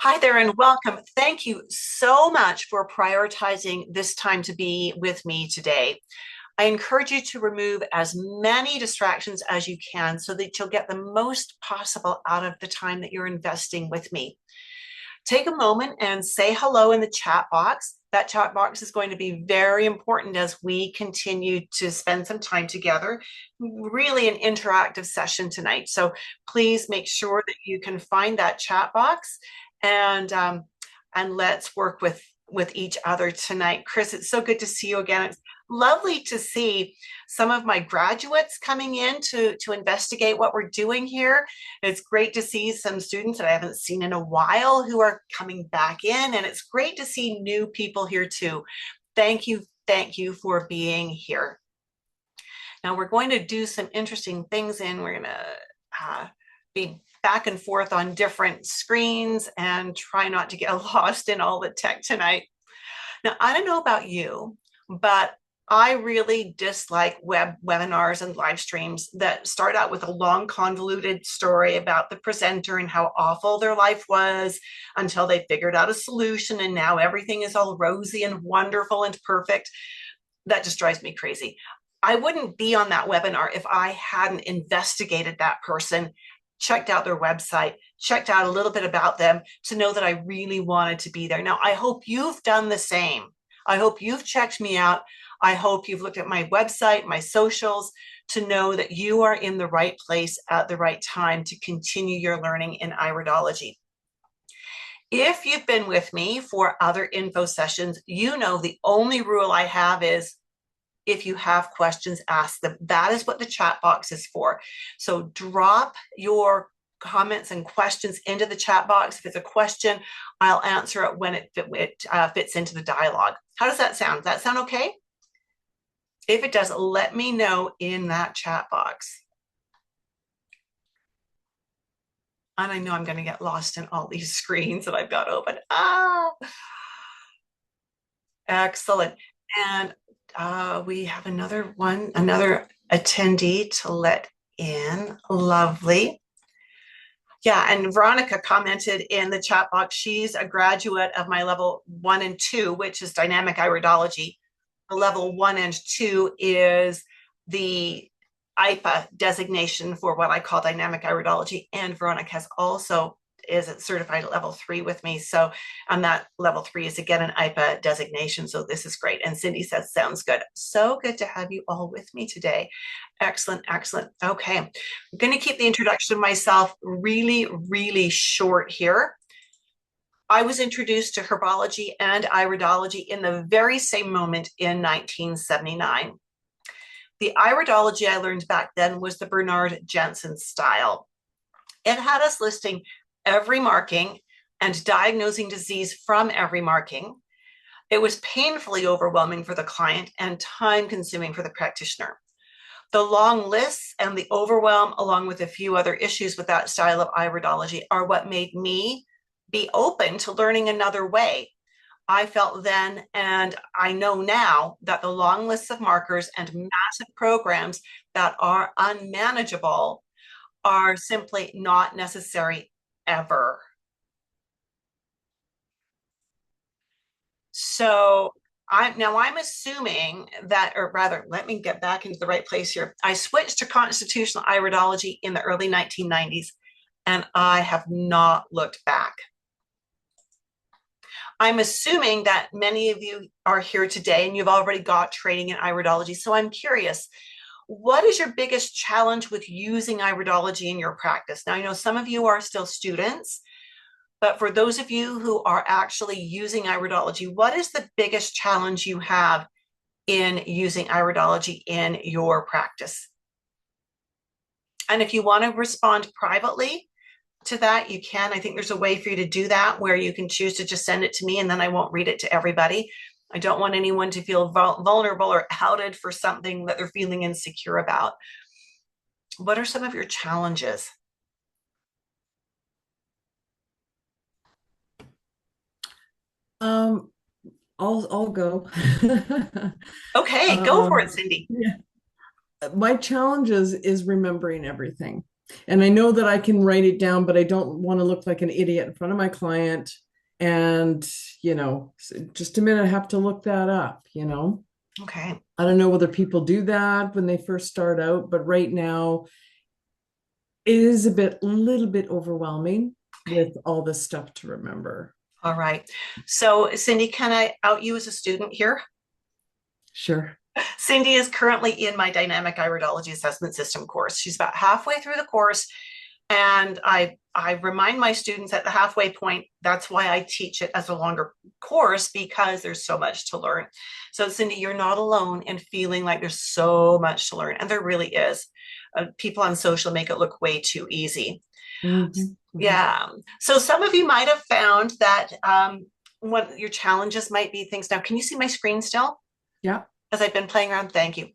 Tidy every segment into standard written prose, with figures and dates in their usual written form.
Hi there and welcome. Thank you so much for prioritizing this time to be with me today. I encourage you to remove as many distractions as you can so that you'll get the most possible out of the time that you're investing with me. Take a moment and say hello in the chat box. That chat box is going to be very important as we continue to spend some time together. Really an interactive session tonight. So please make sure that you can find that chat box and let's work with each other tonight. Chris, it's so good to see you again. It's lovely to see some of my graduates coming in to investigate what we're doing here. It's great to see some students that I haven't seen in a while who are coming back in, and it's great to see new people here too. Thank you for being here. Now we're going to do some interesting things and we're going to be back and forth on different screens and try not to get lost in all the tech tonight. Now, I don't know about you, but I really dislike webinars and live streams that start out with a long, convoluted story about the presenter and how awful their life was until they figured out a solution and now everything is all rosy and wonderful and perfect. That just drives me crazy. I wouldn't be on that webinar if I hadn't investigated that person, checked out their website, checked out a little bit about them to know that I really wanted to be there. Now, I hope you've done the same. I hope you've checked me out. I hope you've looked at my website, my socials, to know that you are in the right place at the right time to continue your learning in Iridology. If you've been with me for other info sessions, you know the only rule I have is if you have questions, ask them. That is what the chat box is for. So drop your comments and questions into the chat box. If it's a question, I'll answer it when it fits into the dialogue. How does that sound? Does that sound okay? If it does, let me know in that chat box. And I know I'm going to get lost in all these screens that I've got open. Excellent. And we have another attendee to let in. Lovely. Yeah, and Veronica commented in the chat box, she's a graduate of my level 1 and 2, which is dynamic iridology. The level 1 and 2 is the IIPA designation for what I call dynamic iridology. And Veronica has also is certified at level 3 with me. So on that level 3 is again an IIPA designation. So this is great. And Cindy says, sounds good. So good to have you all with me today. Excellent, excellent. Okay, I'm going to keep the introduction of myself really, really short here. I was introduced to herbology and iridology in the very same moment in 1979. The iridology I learned back then was the Bernard Jensen style. It had us listing every marking and diagnosing disease from every marking. It was painfully overwhelming for the client and time-consuming for the practitioner. The long lists and the overwhelm, along with a few other issues with that style of iridology, are what made me be open to learning another way. I felt then, and I know now, that the long lists of markers and massive programs that are unmanageable are simply not necessary ever. So I'm assuming that, or rather, let me get back into the right place here. I switched to constitutional iridology in the early 1990s, and I have not looked back. I'm assuming that many of you are here today and you've already got training in iridology. So I'm curious, what is your biggest challenge with using iridology in your practice? Now, I know some of you are still students, but for those of you who are actually using iridology, what is the biggest challenge you have in using iridology in your practice? And if you want to respond privately to that, you can. I think there's a way for you to do that where you can choose to just send it to me and then I won't read it to everybody. I don't want anyone to feel vulnerable or outed for something that they're feeling insecure about. What are some of your challenges? I'll go. Okay, go for it, Cindy. Yeah. My challenge is remembering everything. And I know that I can write it down, but I don't want to look like an idiot in front of my client. And, just a minute, I have to look that up. Okay. I don't know whether people do that when they first start out, but right now it is little bit overwhelming with all this stuff to remember. All right. So Cindy, can I out you as a student here? Sure. Cindy is currently in my dynamic iridology assessment system course. She's about halfway through the course. And I remind my students at the halfway point, that's why I teach it as a longer course, because there's so much to learn. So Cindy, you're not alone in feeling like there's so much to learn. And there really is. People on social make it look way too easy. Yeah. So some of you might have found that one your challenges might be things. Now, can you see my screen still? Yeah. As I've been playing around, thank you.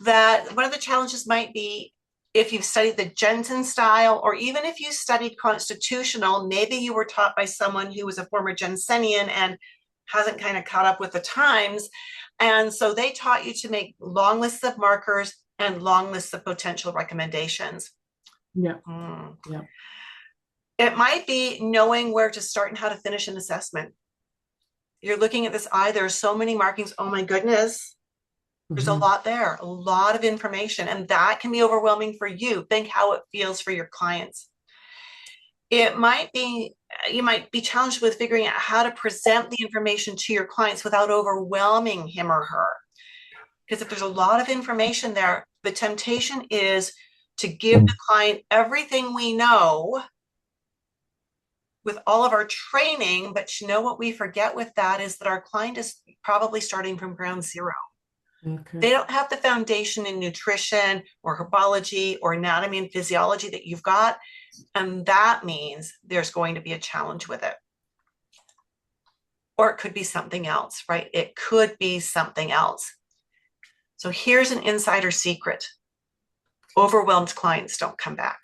That one of the challenges might be if you've studied the Jensen style, or even if you studied constitutional, maybe you were taught by someone who was a former Jensenian and hasn't kind of caught up with the times. And so they taught you to make long lists of markers and long lists of potential recommendations. Yeah. Yeah. It might be knowing where to start and how to finish an assessment. You're looking at this eye, there are so many markings. Oh my goodness. There's a lot there, a lot of information, and that can be overwhelming for you. Think how it feels for your clients. It might be, you might be challenged with figuring out how to present the information to your clients without overwhelming him or her. Because if there's a lot of information there, the temptation is to give the client everything we know with all of our training, but what we forget with that is that our client is probably starting from ground zero. Okay. They don't have the foundation in nutrition or herbology or anatomy and physiology that you've got. And that means there's going to be a challenge with it. Or it could be something else, right? It could be something else. So here's an insider secret. Overwhelmed clients don't come back.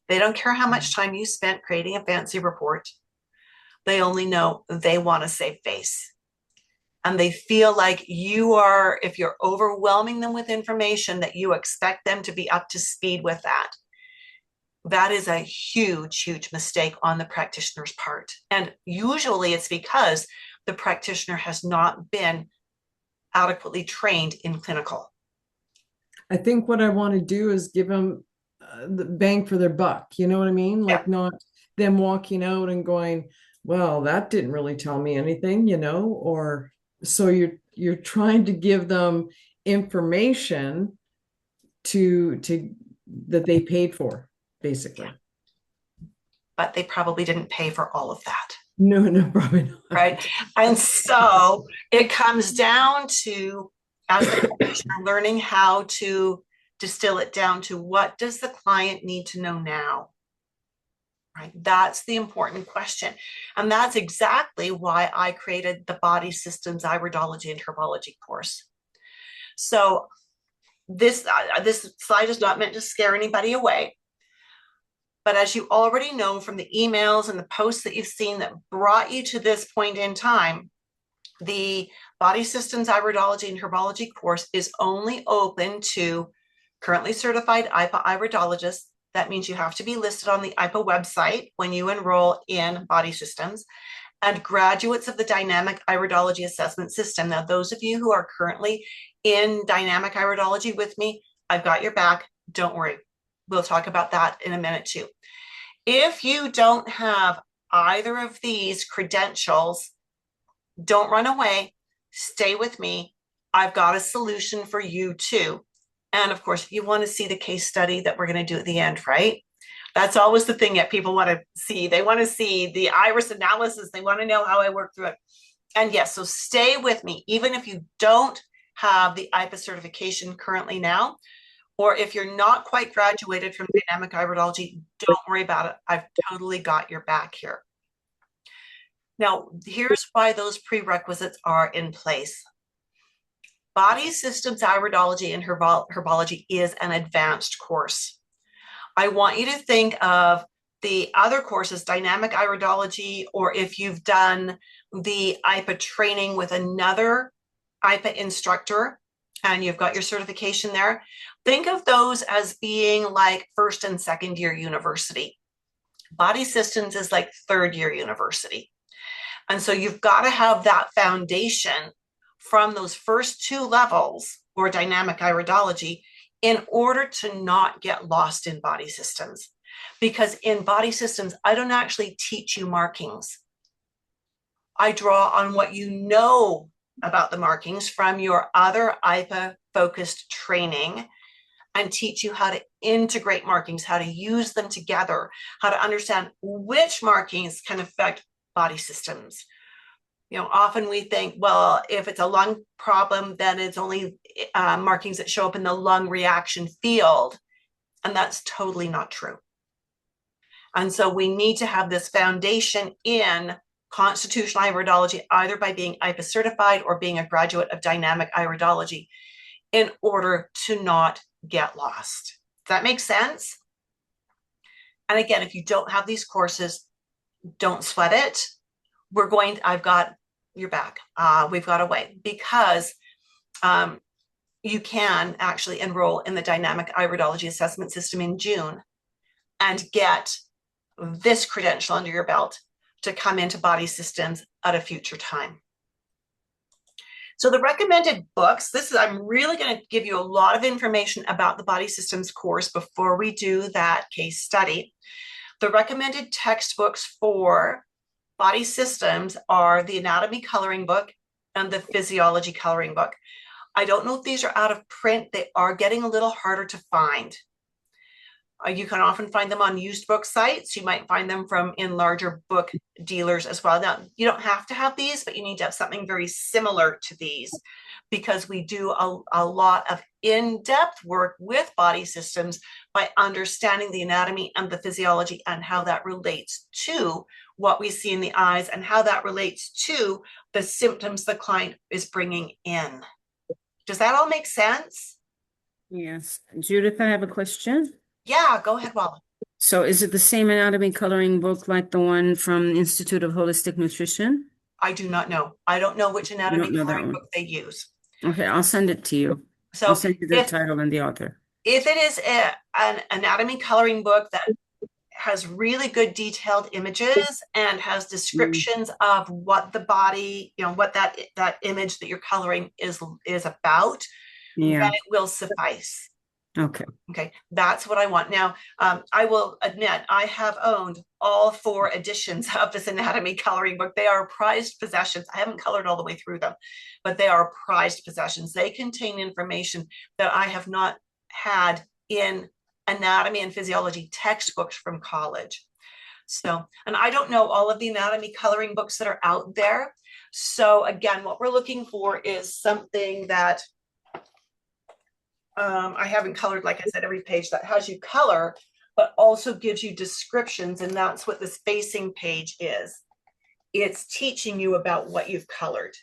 They don't care how much time you spent creating a fancy report. They only know they want to save face. And they feel like if you're overwhelming them with information, that you expect them to be up to speed with that. That is a huge, huge mistake on the practitioner's part. And usually it's because the practitioner has not been adequately trained in clinical. I think what I want to do is give them the bang for their buck. You know what I mean? Like not them walking out and going, well, that didn't really tell me anything, or so you're trying to give them information to that they paid for, basically. But they probably didn't pay for all of that. No, probably not. Right. And so it comes down to, as the practitioner, learning how to distill it down to what does the client need to know now? Right? That's the important question. And that's exactly why I created the Body Systems Iridology and Herbology course. So this slide is not meant to scare anybody away. But as you already know from the emails and the posts that you've seen that brought you to this point in time, the Body Systems Iridology and Herbology course is only open to currently certified IIPA iridologists. That means you have to be listed on the IIPA website when you enroll in Body Systems, and graduates of the Dynamic Iridology Assessment System. Now, those of you who are currently in Dynamic Iridology with me, I've got your back. Don't worry. We'll talk about that in a minute too. If you don't have either of these credentials, don't run away. Stay with me. I've got a solution for you too. And of course, you want to see the case study that we're going to do at the end, right? That's always the thing that people want to see. They want to see the iris analysis. They want to know how I work through it. And yes, so stay with me. Even if you don't have the IIPA certification currently now, or if you're not quite graduated from dynamic iridology, don't worry about it. I've totally got your back here. Now, here's why those prerequisites are in place. Body Systems Iridology and Herbology is an advanced course. I want you to think of the other courses, Dynamic Iridology, or if you've done the IIPA training with another IIPA instructor and you've got your certification there, Think of those as being like first and second year university. Body systems is like third year university. And so you've got to have that foundation from those first two levels or dynamic iridology in order to not get lost in body systems. Because in body systems, I don't actually teach you markings. I draw on what you know about the markings from your other IIPA focused training and teach you how to integrate markings, how to use them together, how to understand which markings can affect body systems. You know, often we think, well, if it's a lung problem, then it's only markings that show up in the lung reaction field. And that's totally not true. And so we need to have this foundation in constitutional iridology, either by being IIPA certified or being a graduate of dynamic iridology, in order to not get lost. Does that make sense? And again, if you don't have these courses, don't sweat it. I've got your back. We've got a way, because you can actually enroll in the dynamic iridology assessment system in June and get this credential under your belt to come into body systems at a future time. So the recommended books, I'm really going to give you a lot of information about the body systems course before we do that case study. The recommended textbooks for body systems are the anatomy coloring book and the physiology coloring book. I don't know if these are out of print. They are getting a little harder to find. You can often find them on used book sites. You might find them in larger book dealers as well. Now, you don't have to have these, but you need to have something very similar to these, because we do a lot of in-depth work with body systems by understanding the anatomy and the physiology and how that relates to what we see in the eyes and how that relates to the symptoms the client is bringing in. Does that all make sense? Yes. Judith, I have a question. Yeah, go ahead, Walla. So is it the same anatomy coloring book like the one from Institute of Holistic Nutrition? I do not know. I don't know which anatomy coloring book they use. Okay, I'll send it to you. So I'll send you the title and the author. If it is an anatomy coloring book that has really good detailed images and has descriptions of what the body, what that image that you're coloring is about, then it will suffice. Okay, that's what I want. Now, I will admit I have owned all 4 editions of this anatomy coloring book. They are prized possessions. I haven't colored all the way through them, but they are prized possessions. They contain information that I have not had in anatomy and physiology textbooks from college. So, and I don't know all of the anatomy coloring books that are out there. So again, what we're looking for is something that I haven't colored, like I said, every page that has you color, but also gives you descriptions. And that's what this facing page is. It's teaching you about what you've colored.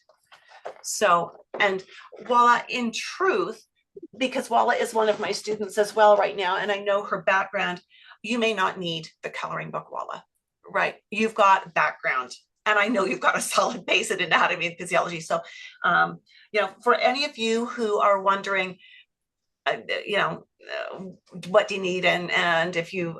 So, and Walla, in truth, because Walla is one of my students as well right now, and I know her background, you may not need the coloring book, Walla, right? You've got background, and I know you've got a solid base in anatomy and physiology. So, for any of you who are wondering, what do you need, and if you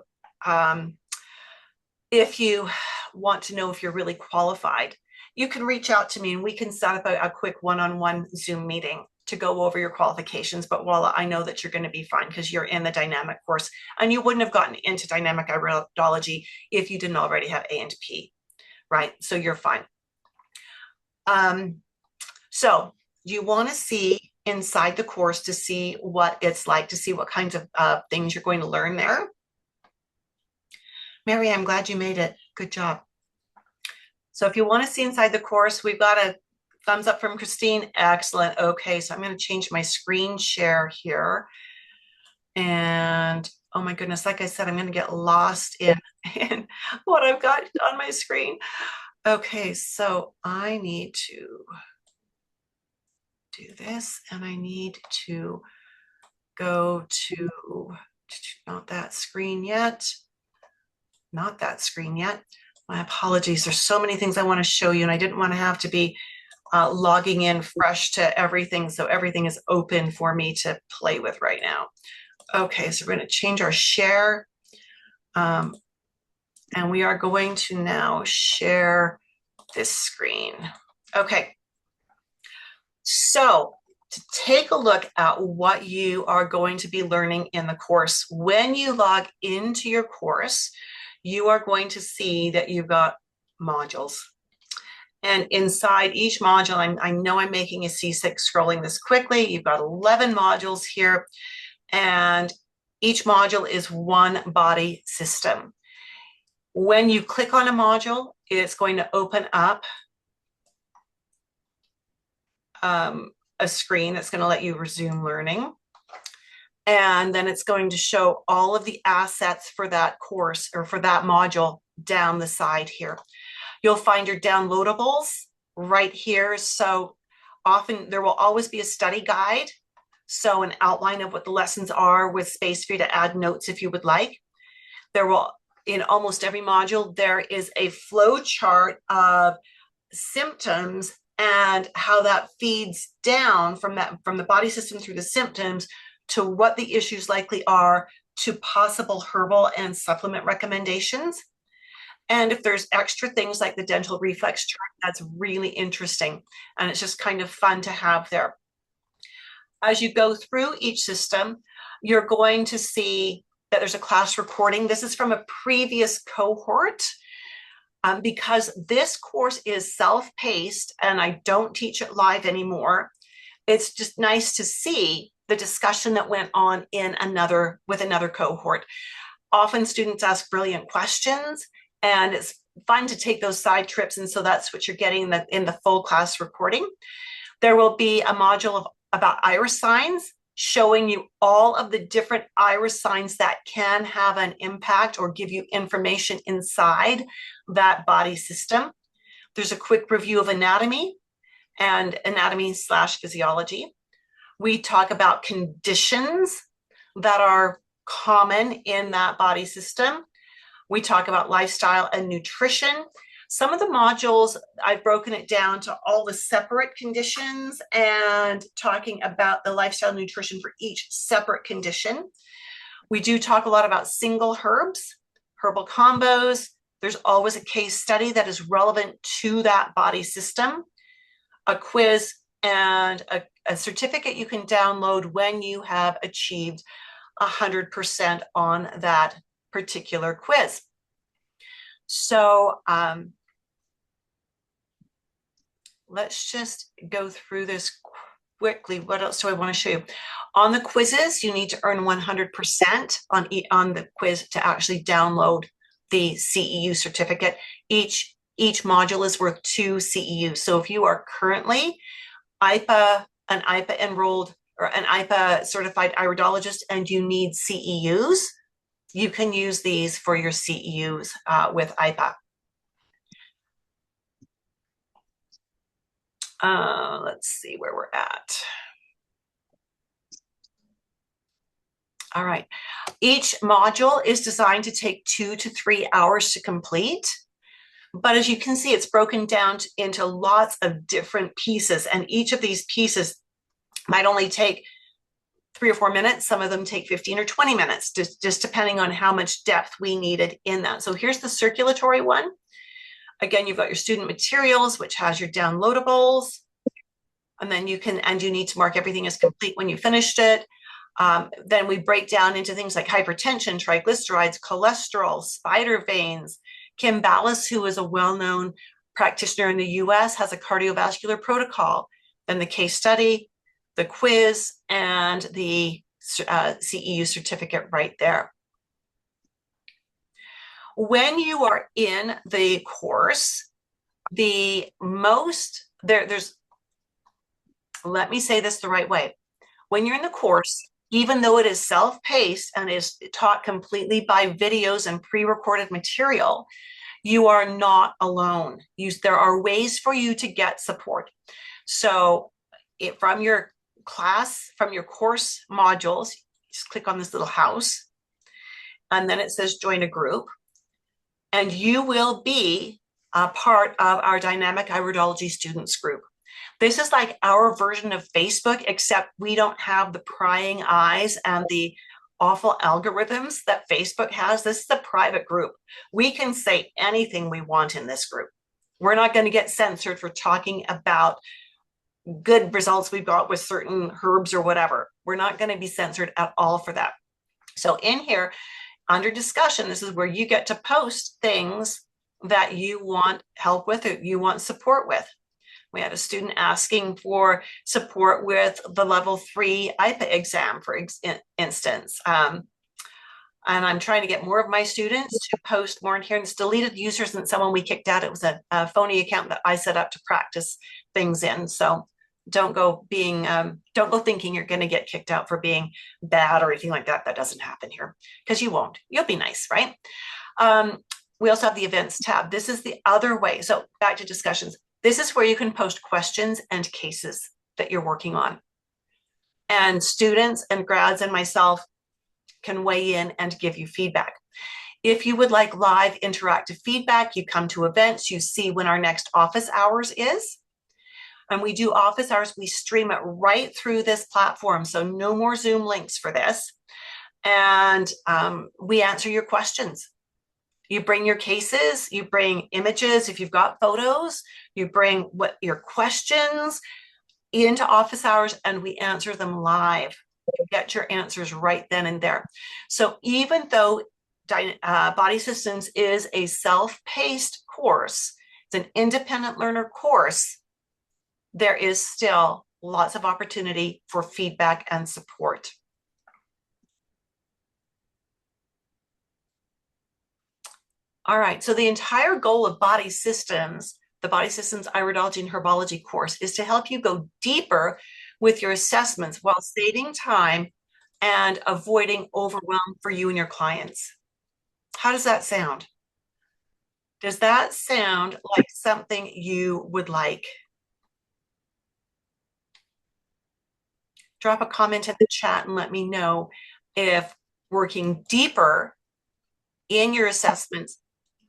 want to know if you're really qualified, you can reach out to me and we can set up a quick one-on-one Zoom meeting to go over your qualifications. But Walla, I know that you're going to be fine because you're in the dynamic course, and you wouldn't have gotten into dynamic iridology if you didn't already have A and P, right? So you're fine. So you want to see inside the course to see what it's like, to see what kinds of things you're going to learn there. Mary, I'm glad you made it. Good job. So if you want to see inside the course, we've got a thumbs up from Christine. Excellent. Okay, so I'm going to change my screen share here. And oh my goodness, like I said, I'm going to get lost in what I've got on my screen. Okay, so I need to do this, and I need to go to not that screen yet. My apologies. There's so many things I want to show you, and I didn't want to have to be logging in fresh to everything. So everything is open for me to play with right now. Okay, so we're going to change our share. And we are going to now share this screen. Okay. So to take a look at what you are going to be learning in the course, when you log into your course, you are going to see that you've got modules. And inside each module, I know I'm making a C6 scrolling this quickly. You've got 11 modules here, and each module is one body system. When you click on a module, it's going to open up a screen that's going to let you resume learning. And then it's going to show all of the assets for that course or for that module down the side here. You'll find your downloadables right here. So often there will always be a study guide. So an outline of what the lessons are with space for you to add notes if you would like. There will, in almost every module, there is a flow chart of symptoms and how that feeds down from the body system through the symptoms to what the issues likely are to possible herbal and supplement recommendations. And if there's extra things like the dental reflex chart, that's really interesting. And it's just kind of fun to have there. As you go through each system, you're going to see that there's a class recording. This is from a previous cohort. Because this course is self-paced and I don't teach it live anymore, it's just nice to see the discussion that went on with another cohort. Often students ask brilliant questions, and it's fun to take those side trips, and so that's what you're getting in the full class recording. There will be a module about iris signs, showing you all of the different iris signs that can have an impact or give you information inside that body system. There's a quick review of anatomy and anatomy/physiology. We talk about conditions that are common in that body system. We talk about lifestyle and nutrition. Some of the modules, I've broken it down to all the separate conditions and talking about the lifestyle and nutrition for each separate condition. We do talk a lot about single herbs, herbal combos. There's always a case study that is relevant to that body system, a quiz, and a certificate you can download when you have achieved 100% on that particular quiz. So let's just go through this quickly. What else do I want to show you? On the quizzes, you need to earn 100% on the quiz to actually download the CEU certificate. Each module is worth 2 CEUs. So if you are currently an IIPA enrolled or an IIPA certified iridologist and you need CEUs, you can use these for your CEUs with IIPA. Let's see where we're at. All right. Each module is designed to take 2 to 3 hours to complete. But as you can see, it's broken down into lots of different pieces. And each of these pieces might only take 3 or 4 minutes. Some of them take 15 or 20 minutes, just depending on how much depth we needed in that. So here's the circulatory one. Again, you've got your student materials, which has your downloadables. And then you need to mark everything as complete when you finished it. Then we break down into things like hypertension, triglycerides, cholesterol, spider veins. Kim Ballas, who is a well-known practitioner in the US, has a cardiovascular protocol. Then the case study, the quiz, and the CEU certificate right there. When you are in the course, let me say this the right way. When you're in the course, even though it is self-paced and is taught completely by videos and pre-recorded material, you are not alone. There are ways for you to get support. So from your class, from your course modules, just click on this little house, and then it says join a group, and you will be a part of our dynamic iridology students group. This is like our version of Facebook, except we don't have the prying eyes and the awful algorithms that Facebook has. This is a private group. We can say anything we want in this group. We're not going to get censored for talking about good results we've got with certain herbs or whatever. We're not going to be censored at all for that. So in here, under discussion, this is where you get to post things that you want help with or you want support with. We had a student asking for support with the level 3 IIPA exam, for instance. And I'm trying to get more of my students to post more in here. And it's deleted users and someone we kicked out. It was a phony account that I set up to practice things in. So don't go thinking you're going to get kicked out for being bad or anything like that. That doesn't happen here because you won't. You'll be nice, right? We also have the events tab. This is the other way. So back to discussions. This is where you can post questions and cases that you're working on. And students and grads and myself can weigh in and give you feedback. If you would like live interactive feedback, you come to events, you see when our next office hours is. And we do office hours, we stream it right through this platform. So no more Zoom links for this. And we answer your questions. You bring your cases, you bring images, if you've got photos, you bring what your questions into office hours and we answer them live. You get your answers right then and there. So even though Body Systems is a self-paced course, it's an independent learner course, there is still lots of opportunity for feedback and support. All right, so the entire goal of Body Systems, the Body Systems Iridology and Herbology course, is to help you go deeper with your assessments while saving time and avoiding overwhelm for you and your clients. How does that sound? Does that sound like something you would like? Drop a comment in the chat and let me know if working deeper in your assessments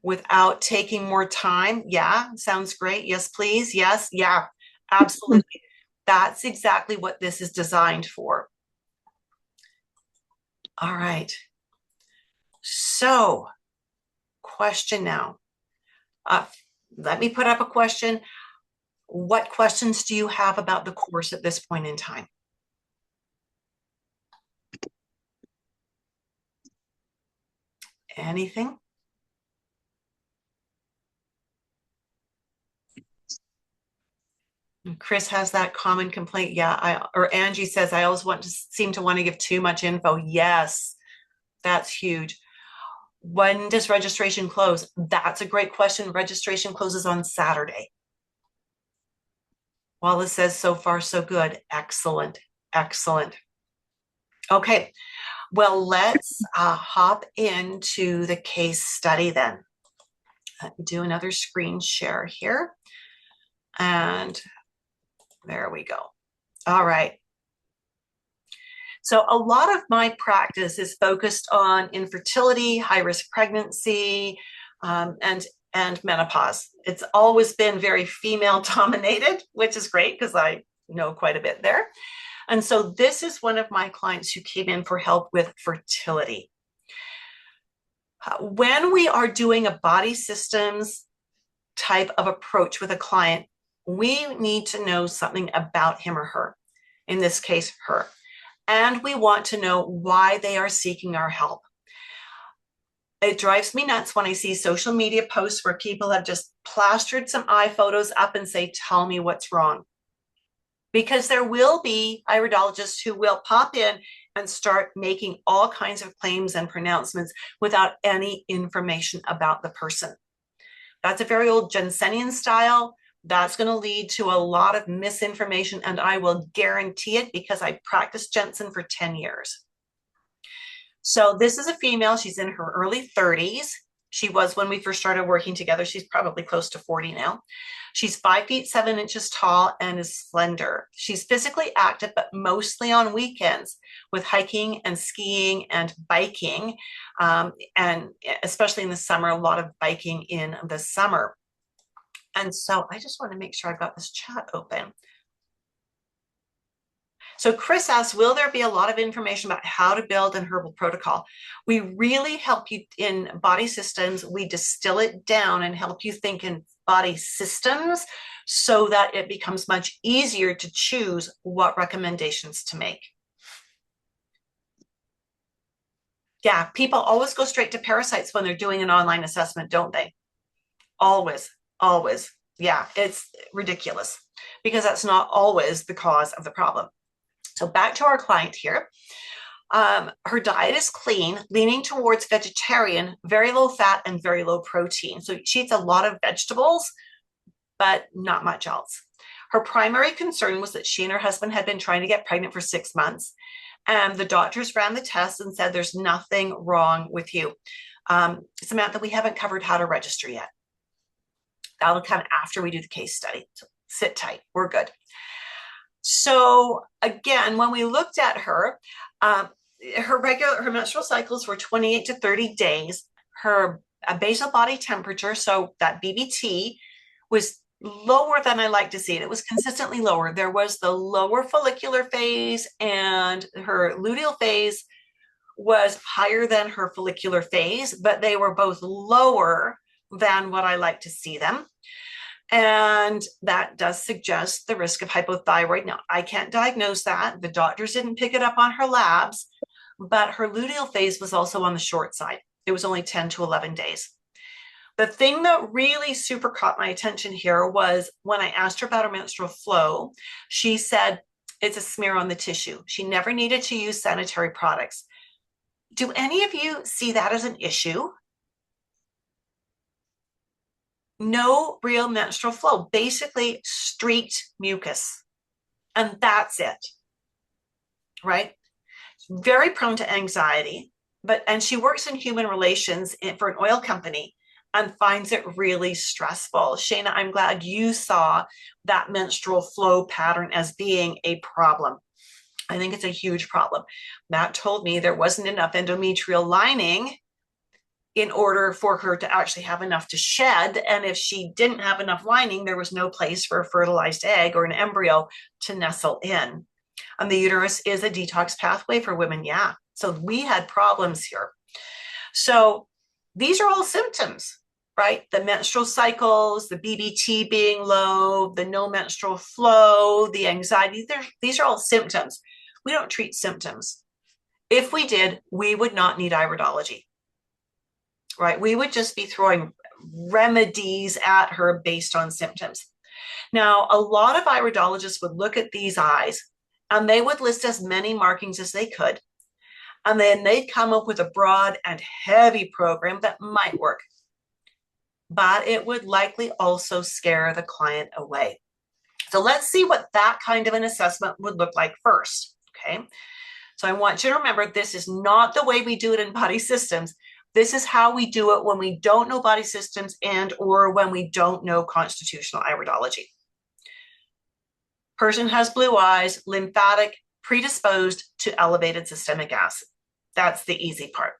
without taking more time. Yeah, sounds great. Yes, please. Yes, yeah, absolutely. That's exactly what this is designed for. All right. So, question now. Let me put up a question. What questions do you have about the course at this point in time? Anything? Chris has that common complaint. Yeah, or Angie says, I always seem to want to give too much info. Yes, that's huge. When does registration close? That's a great question. Registration closes on Saturday. Wallace says, so far, so good. Excellent, excellent. Okay, well, let's hop into the case study then. Let me do another screen share here. And there we go. All right. So a lot of my practice is focused on infertility, high-risk pregnancy, and menopause. It's always been very female-dominated, which is great because I know quite a bit there. And so this is one of my clients who came in for help with fertility. When we are doing a Body Systems type of approach with a client, we need to know something about him or her, in this case, her. And we want to know why they are seeking our help. It drives me nuts when I see social media posts where people have just plastered some eye photos up and say, tell me what's wrong. Because there will be iridologists who will pop in and start making all kinds of claims and pronouncements without any information about the person. That's a very old Jensenian style. That's going to lead to a lot of misinformation, and I will guarantee it because I practiced Jensen for 10 years. So this is a female. She's in her early 30s. She was when we first started working together. She's probably close to 40 now. She's 5 feet 7 inches tall and is slender. She's physically active, but mostly on weekends with hiking and skiing and biking, and especially in the summer, a lot of biking in the summer. And so I just want to make sure I've got this chat open. So Chris asks, will there be a lot of information about how to build an herbal protocol? We really help you in body systems. We distill it down and help you think in body systems so that it becomes much easier to choose what recommendations to make. Yeah, people always go straight to parasites when they're doing an online assessment, don't they? Always, always. Yeah, it's ridiculous because that's not always the cause of the problem. So back to our client here. Her diet is clean, leaning towards vegetarian, very low fat and very low protein. So she eats a lot of vegetables, but not much else. Her primary concern was that she and her husband had been trying to get pregnant for 6 months. And the doctors ran the tests and said, there's nothing wrong with you. Samantha, we haven't covered how to register yet. That'll come after we do the case study. So sit tight, we're good. So again, when we looked at her, her menstrual cycles were 28 to 30 days. Her basal body temperature, so that BBT, was lower than I like to see it. It was consistently lower. There was the lower follicular phase, and her luteal phase was higher than her follicular phase, but they were both lower than what I like to see them. And that does suggest the risk of hypothyroid. Now, I can't diagnose that. The doctors didn't pick it up on her labs, but her luteal phase was also on the short side. It was only 10 to 11 days. The thing that really super caught my attention here was when I asked her about her menstrual flow, she said it's a smear on the tissue. She never needed to use sanitary products. Do any of you see that as an issue? No real menstrual flow, basically streaked mucus. And that's it, right? Very prone to anxiety, and she works in human relations for an oil company and finds it really stressful. Shayna, I'm glad you saw that menstrual flow pattern as being a problem. I think it's a huge problem. Matt told me there wasn't enough endometrial lining in order for her to actually have enough to shed. And if she didn't have enough lining, there was no place for a fertilized egg or an embryo to nestle in. And the uterus is a detox pathway for women. Yeah. So we had problems here. So these are all symptoms, right? The menstrual cycles, the BBT being low, the no menstrual flow, the anxiety, these are all symptoms. We don't treat symptoms. If we did, we would not need iridology. Right? We would just be throwing remedies at her based on symptoms. Now, a lot of iridologists would look at these eyes and they would list as many markings as they could. And then they'd come up with a broad and heavy program that might work. But it would likely also scare the client away. So let's see what that kind of an assessment would look like first. Okay. So I want you to remember, this is not the way we do it in body systems. This is how we do it when we don't know body systems and or when we don't know constitutional iridology. Person has blue eyes, lymphatic, predisposed to elevated systemic acid. That's the easy part.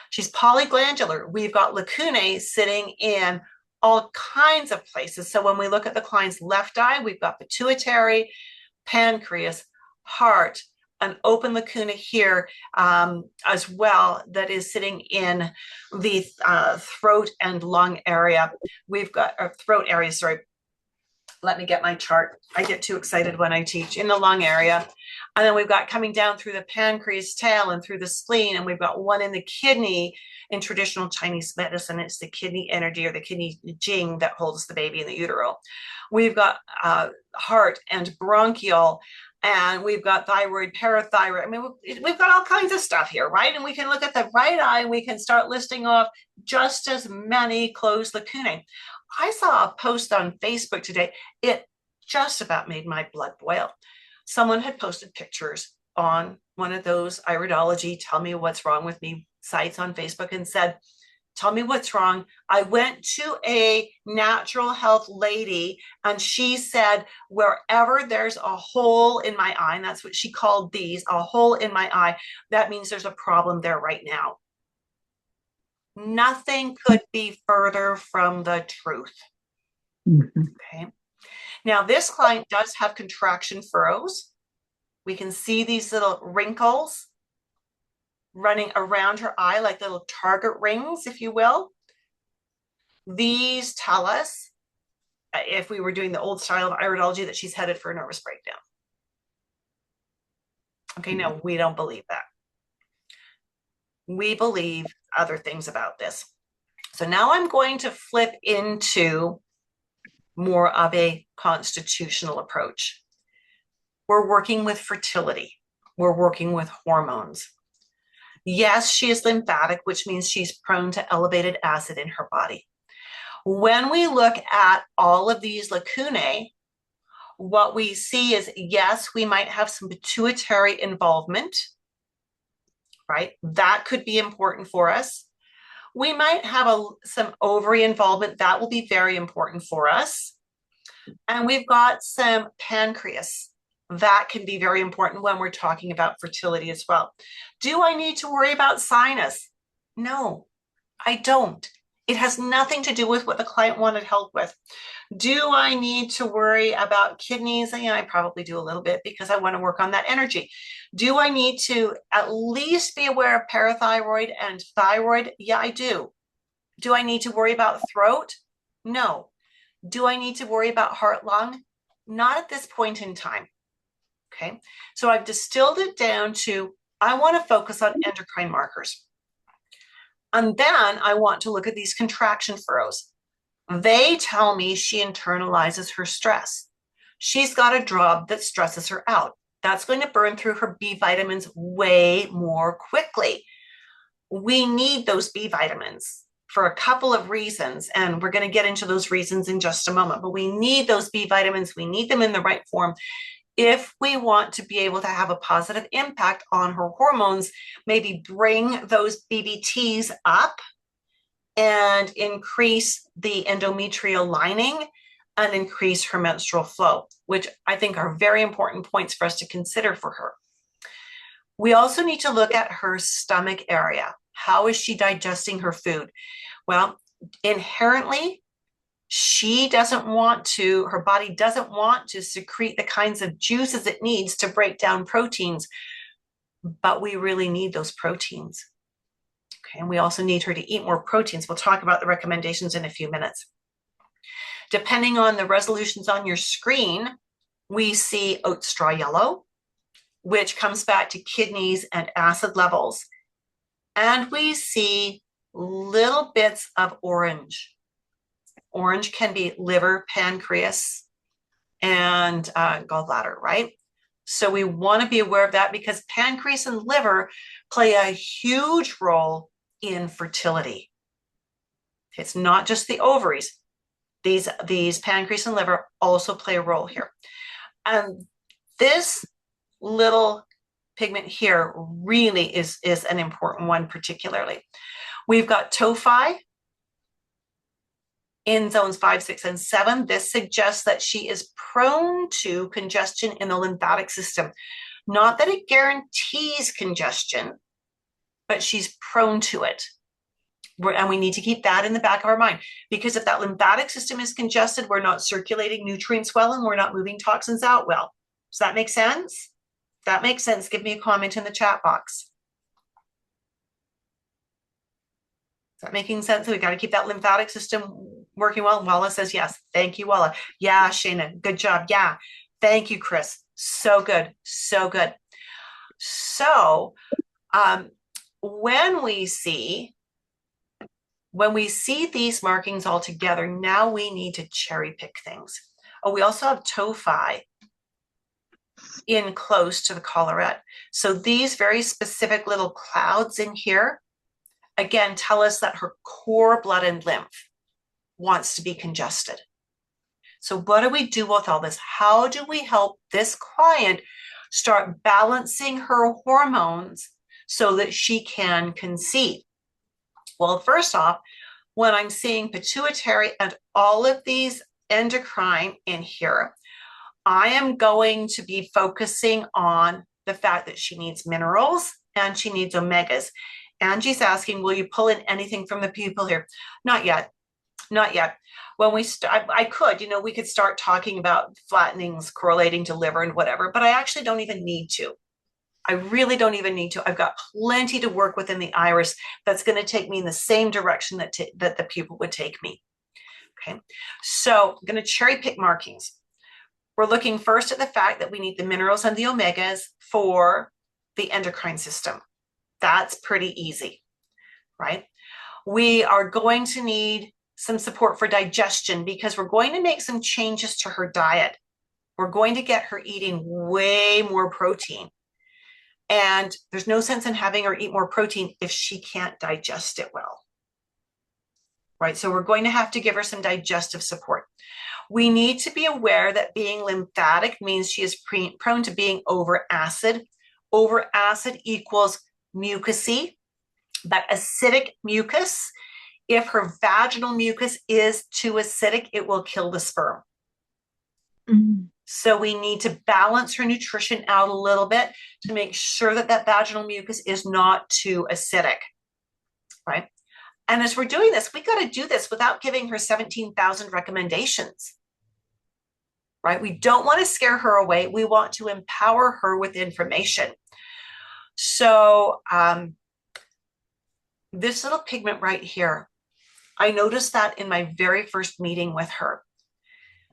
She's polyglandular. We've got lacunae sitting in all kinds of places. So when we look at the client's left eye, we've got pituitary, pancreas, heart, an open lacuna here as well that is sitting in the throat and lung area. We've got our throat area, sorry. Let me get my chart. I get too excited when I teach. In the lung area. And then we've got coming down through the pancreas tail and through the spleen. And we've got one in the kidney. In traditional Chinese medicine, it's the kidney energy or the kidney jing that holds the baby in the utero. We've got heart and bronchial. And we've got thyroid, parathyroid. I mean, we've got all kinds of stuff here, right? And we can look at the right eye and we can start listing off just as many closed lacunae. I saw a post on Facebook today. It just about made my blood boil. Someone had posted pictures on one of those iridology, tell me what's wrong with me sites on Facebook and said, tell me what's wrong. I went to a natural health lady and she said, wherever there's a hole in my eye, and that's what she called these, a hole in my eye, that means there's a problem there right now. Nothing could be further from the truth. Okay. Now, this client does have contraction furrows. We can see these little wrinkles running around her eye, like little target rings, if you will. These tell us, if we were doing the old style of iridology, that she's headed for a nervous breakdown. Okay, no, we don't believe that. We believe other things about this. So now I'm going to flip into more of a constitutional approach. We're working with fertility. We're working with hormones. Yes, she is lymphatic, which means she's prone to elevated acid in her body. When we look at all of these lacunae, what we see is, yes, we might have some pituitary involvement, right? That could be important for us. We might have some ovary involvement. That will be very important for us. And we've got some pancreas. That can be very important when we're talking about fertility as well. Do I need to worry about sinus? No, I don't. It has nothing to do with what the client wanted help with. Do I need to worry about kidneys? Yeah, I probably do a little bit because I want to work on that energy. Do I need to at least be aware of parathyroid and thyroid? Yeah, I do. Do I need to worry about throat? No. Do I need to worry about heart, lung? Not at this point in time. Okay, so I've distilled it down to, I want to focus on endocrine markers. And then I want to look at these contraction furrows. They tell me she internalizes her stress. She's got a job that stresses her out. That's going to burn through her B vitamins way more quickly. We need those B vitamins for a couple of reasons, and we're going to get into those reasons in just a moment, but we need those B vitamins. We need them in the right form if we want to be able to have a positive impact on her hormones, maybe bring those BBTs up and increase the endometrial lining and increase her menstrual flow, which I think are very important points for us to consider for her. We also need to look at her stomach area. How is she digesting her food? Well, inherently, her body doesn't want to secrete the kinds of juices it needs to break down proteins, but we really need those proteins. Okay, and we also need her to eat more proteins. We'll talk about the recommendations in a few minutes. Depending on the resolutions on your screen, we see oat straw yellow, which comes back to kidneys and acid levels. And we see little bits of orange. Orange can be liver, pancreas, and gallbladder, right? So we want to be aware of that because pancreas and liver play a huge role in fertility. It's not just the ovaries. These pancreas and liver also play a role here. And this little pigment here really is an important one particularly. We've got tophi in zones 5, 6, and 7. This suggests that she is prone to congestion in the lymphatic system. Not that it guarantees congestion, but she's prone to it. And we need to keep that in the back of our mind, because if that lymphatic system is congested, we're not circulating nutrients well and we're not moving toxins out well. Does that make sense? If that makes sense, give me a comment in the chat box. Is that making sense? We got to keep that lymphatic system working well. And Walla says yes. Thank you, Walla. Yeah, Shayna, good job. Yeah. Thank you, Chris. So good. So good. So when we see these markings all together, now we need to cherry pick things. Oh, we also have tophi in close to the collarette. So these very specific little clouds in here, again, tell us that her core blood and lymph wants to be congested. So what do we do with all this? How do we help this client start balancing her hormones so that she can conceive? Well, first off, when I'm seeing pituitary and all of these endocrine in here, I am going to be focusing on the fact that she needs minerals and she needs omegas. Angie's asking, will you pull in anything from the pupil here? Not yet. Not yet. When we start, I could, we could start talking about flattenings correlating to liver and whatever, but I actually don't even need to. I really don't even need to. I've got plenty to work with in the iris that's going to take me in the same direction that the pupil would take me. Okay, so I'm going to cherry pick markings. We're looking first at the fact that we need the minerals and the omegas for the endocrine system. That's pretty easy, right? We are going to need some support for digestion because we're going to make some changes to her diet. We're going to get her eating way more protein. And there's no sense in having her eat more protein if she can't digest it well, right? So we're going to have to give her some digestive support. We need to be aware that being lymphatic means she is prone to being over acid. Over acid equals mucousy, but acidic mucus, if her vaginal mucus is too acidic, it will kill the sperm. Mm-hmm. So we need to balance her nutrition out a little bit to make sure that that vaginal mucus is not too acidic, right? And as we're doing this, we got to do this without giving her 17,000 recommendations, right? We don't want to scare her away. We want to empower her with information. So this little pigment right here, I noticed that in my very first meeting with her.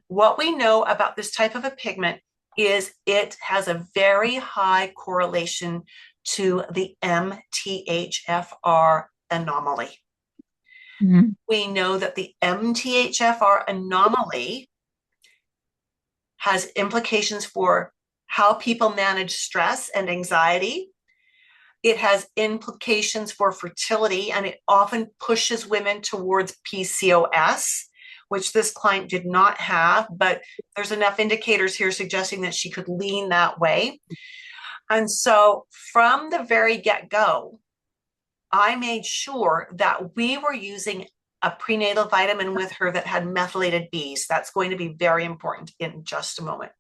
What we know about this type of a pigment is it has a very high correlation to the MTHFR anomaly. Mm-hmm. We know that the MTHFR anomaly has implications for how people manage stress and anxiety. It has implications for fertility, and it often pushes women towards PCOS, which this client did not have, but there's enough indicators here suggesting that she could lean that way. And so from the very get-go, I made sure that we were using a prenatal vitamin with her that had methylated Bs. That's going to be very important in just a moment.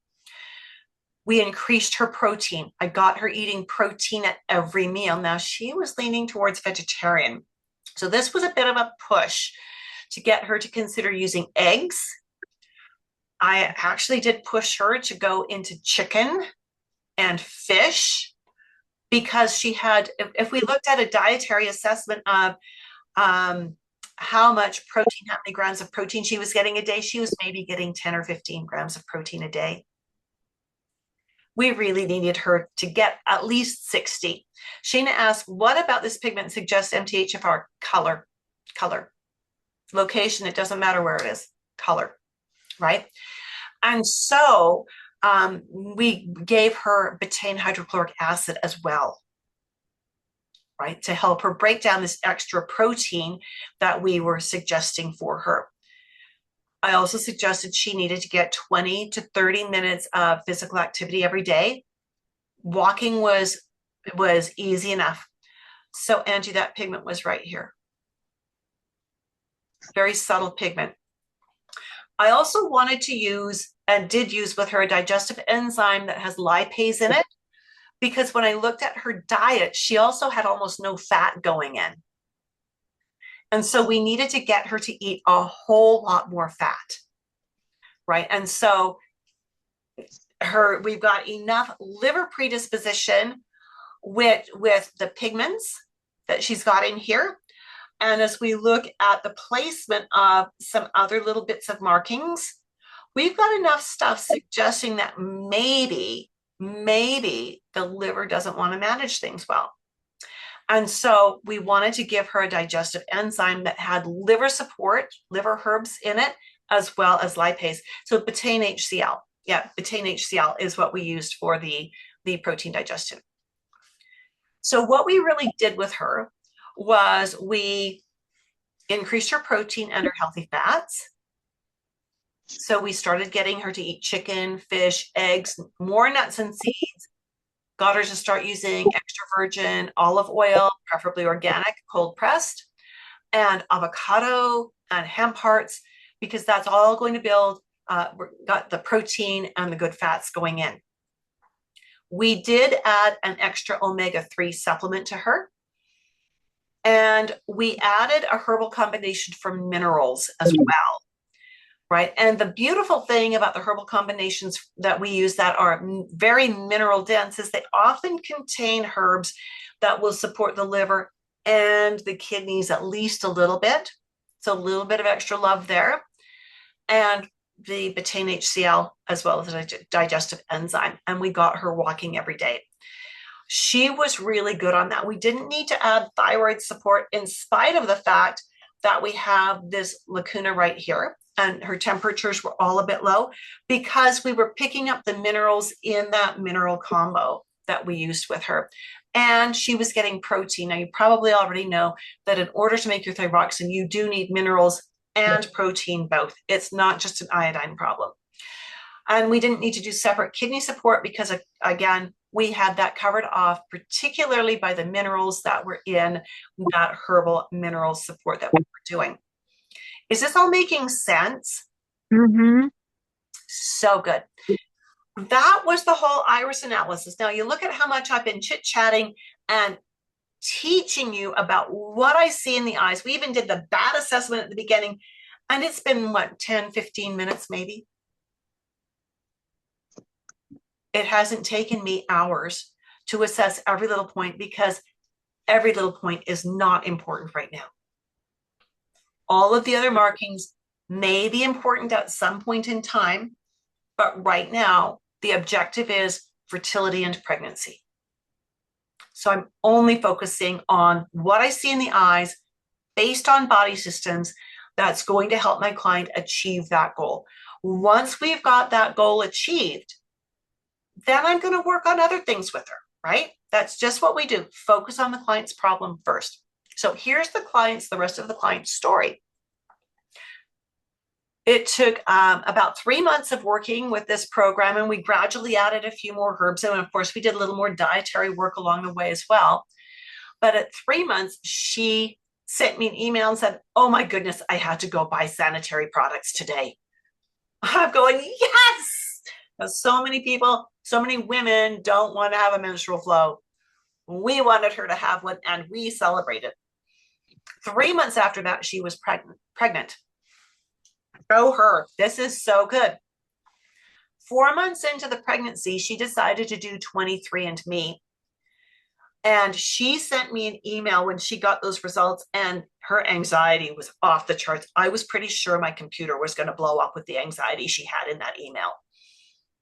We increased her protein. I got her eating protein at every meal. Now she was leaning towards vegetarian. So this was a bit of a push to get her to consider using eggs. I actually did push her to go into chicken and fish because she had, if we looked at a dietary assessment of how much protein, how many grams of protein she was getting a day, she was maybe getting 10 or 15 grams of protein a day. We really needed her to get at least 60. Shana asked, what about this pigment suggests MTHFR? Color. Location, it doesn't matter where it is. Color, right? And so we gave her betaine hydrochloric acid as well, right? To help her break down this extra protein that we were suggesting for her. I also suggested she needed to get 20 to 30 minutes of physical activity every day. Walking was easy enough. So Angie, that pigment was right here. Very subtle pigment. I also wanted to use, and did use with her, a digestive enzyme that has lipase in it, because when I looked at her diet, she also had almost no fat going in. And so we needed to get her to eat a whole lot more fat, right? And so we've got enough liver predisposition with the pigments that she's got in here. And as we look at the placement of some other little bits of markings, we've got enough stuff suggesting that maybe the liver doesn't want to manage things well. And so we wanted to give her a digestive enzyme that had liver support, liver herbs in it, as well as lipase. So betaine HCl. Yeah, betaine HCl is what we used for the protein digestion. So what we really did with her was we increased her protein and her healthy fats. So we started getting her to eat chicken, fish, eggs, more nuts and seeds, got her to start using extra virgin olive oil, preferably organic, cold pressed, and avocado and hemp hearts, because that's all going to build, got the protein and the good fats going in. We did add an extra omega-3 supplement to her. And we added a herbal combination for minerals as well, right? And the beautiful thing about the herbal combinations that we use that are very mineral dense is they often contain herbs that will support the liver and the kidneys at least a little bit. So a little bit of extra love there. And the betaine HCl as well as the digestive enzyme. And we got her walking every day. She was really good on that. We didn't need to add thyroid support in spite of the fact that we have this lacuna right here and her temperatures were all a bit low because we were picking up the minerals in that mineral combo that we used with her. And she was getting protein. Now, you probably already know that in order to make your thyroxine, you do need minerals and protein both. It's not just an iodine problem. And we didn't need to do separate kidney support because, again, we had that covered off, particularly by the minerals that were in that herbal mineral support that we were doing. Is this all making sense? Mm-hmm. So good. That was the whole iris analysis. Now you look at how much I've been chit-chatting and teaching you about what I see in the eyes. We even did the BAT assessment at the beginning, and it's been, what, 10, 15 minutes maybe? It hasn't taken me hours to assess every little point because every little point is not important right now. All of the other markings may be important at some point in time, but right now, the objective is fertility and pregnancy. So I'm only focusing on what I see in the eyes based on body systems that's going to help my client achieve that goal. Once we've got that goal achieved, then I'm going to work on other things with her, right? That's just what we do. Focus on the client's problem first. So here's the rest of the client's story. It took about 3 months of working with this program, and we gradually added a few more herbs. And of course, we did a little more dietary work along the way as well. But at 3 months, she sent me an email and said, oh my goodness, I had to go buy sanitary products today. I'm going, yes! Now, so many people, so many women don't want to have a menstrual flow. We wanted her to have one, and we celebrated. 3 months after that, she was pregnant. Show her. This is so good. 4 months into the pregnancy, she decided to do 23andMe. And she sent me an email when she got those results, and her anxiety was off the charts. I was pretty sure my computer was going to blow up with the anxiety she had in that email,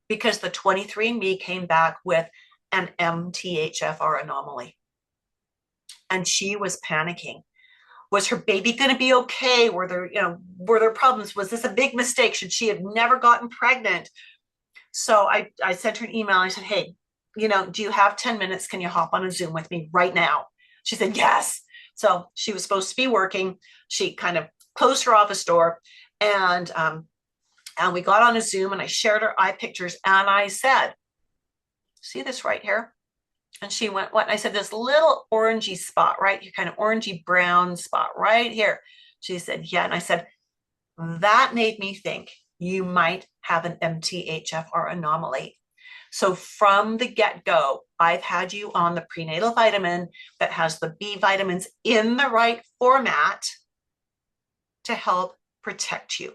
because the 23andMe came back with an MTHFR anomaly. And she was panicking. Was her baby going to be okay? Were there problems? Was this a big mistake? Should she have never gotten pregnant? So I sent her an email. I said, hey, do you have 10 minutes? Can you hop on a Zoom with me right now? She said, yes. So she was supposed to be working. She kind of closed her office door, and we got on a Zoom, and I shared her eye pictures, and I said, see this right here? And she went, what? And I said, this little orangey spot, right? Your kind of orangey brown spot right here. She said, yeah. And I said, that made me think you might have an MTHFR anomaly. So from the get-go, I've had you on the prenatal vitamin that has the B vitamins in the right format to help protect you.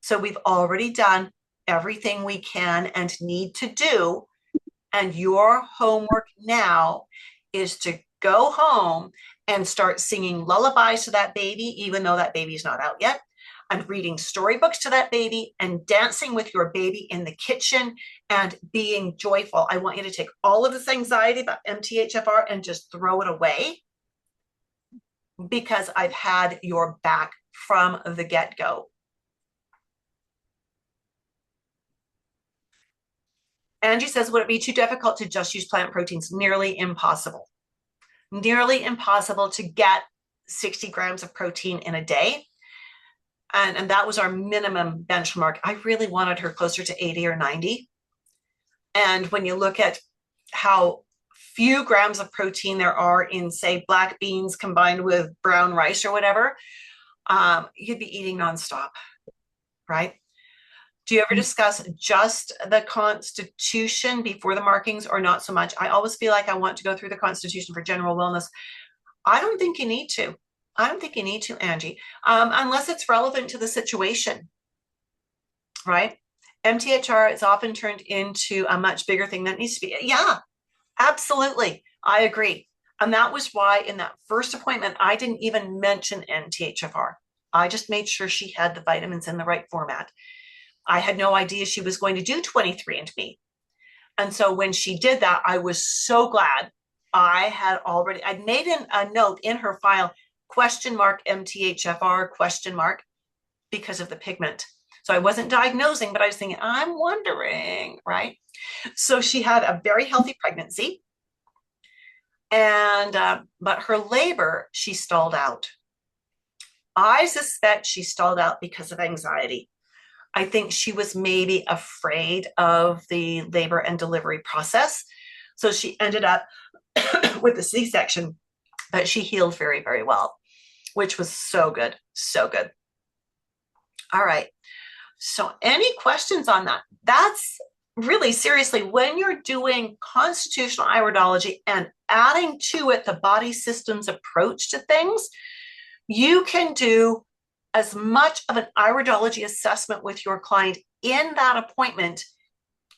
So we've already done everything we can and need to do. And your homework now is to go home and start singing lullabies to that baby, even though that baby's not out yet, and reading storybooks to that baby and dancing with your baby in the kitchen and being joyful. I want you to take all of this anxiety about MTHFR and just throw it away, because I've had your back from the get-go. Angie says, would it be too difficult to just use plant proteins? Nearly impossible. Nearly impossible to get 60 grams of protein in a day. And that was our minimum benchmark. I really wanted her closer to 80 or 90. And when you look at how few grams of protein there are in, say, black beans combined with brown rice or whatever, you'd be eating nonstop, right? Do you ever discuss just the Constitution before the markings, or not so much? I always feel like I want to go through the Constitution for general wellness. I don't think you need to. I don't think you need to, Angie, unless it's relevant to the situation, right? MTHR is often turned into a much bigger thing that needs to be. Yeah, absolutely. I agree. And that was why in that first appointment, I didn't even mention MTHFR. I just made sure she had the vitamins in the right format. I had no idea she was going to do 23andMe. And so when she did that, I was so glad. I'd made a note in her file, $MTHFR ? Because of the pigment. So I wasn't diagnosing, but I was thinking, I'm wondering, right? So she had a very healthy pregnancy. And, but her labor, she stalled out. I suspect she stalled out because of anxiety. I think she was maybe afraid of the labor and delivery process. So she ended up with a C-section, but she healed very, very well, which was so good, so good. All right. So any questions on that? That's really seriously, when you're doing constitutional iridology and adding to it the body systems approach to things, you can do as much of an iridology assessment with your client in that appointment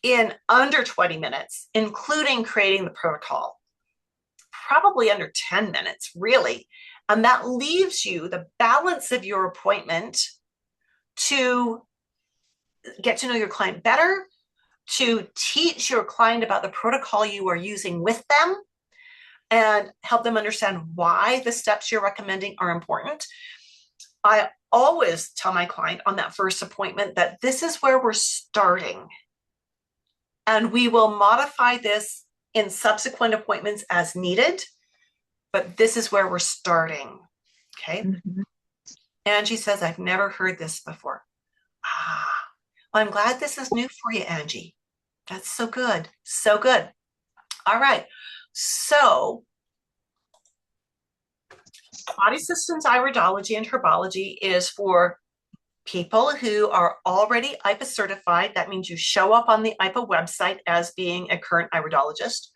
in under 20 minutes, including creating the protocol, probably under 10 minutes, really. And that leaves you the balance of your appointment to get to know your client better, to teach your client about the protocol you are using with them, and help them understand why the steps you're recommending are important. I always tell my client on that first appointment that this is where we're starting. And we will modify this in subsequent appointments as needed, but this is where we're starting. Okay. Mm-hmm. Angie says, I've never heard this before. Well, I'm glad this is new for you, Angie. That's so good. So good. All right. So body systems iridology and herbology is for people who are already IIPA certified. That means you show up on the IIPA website as being a current iridologist,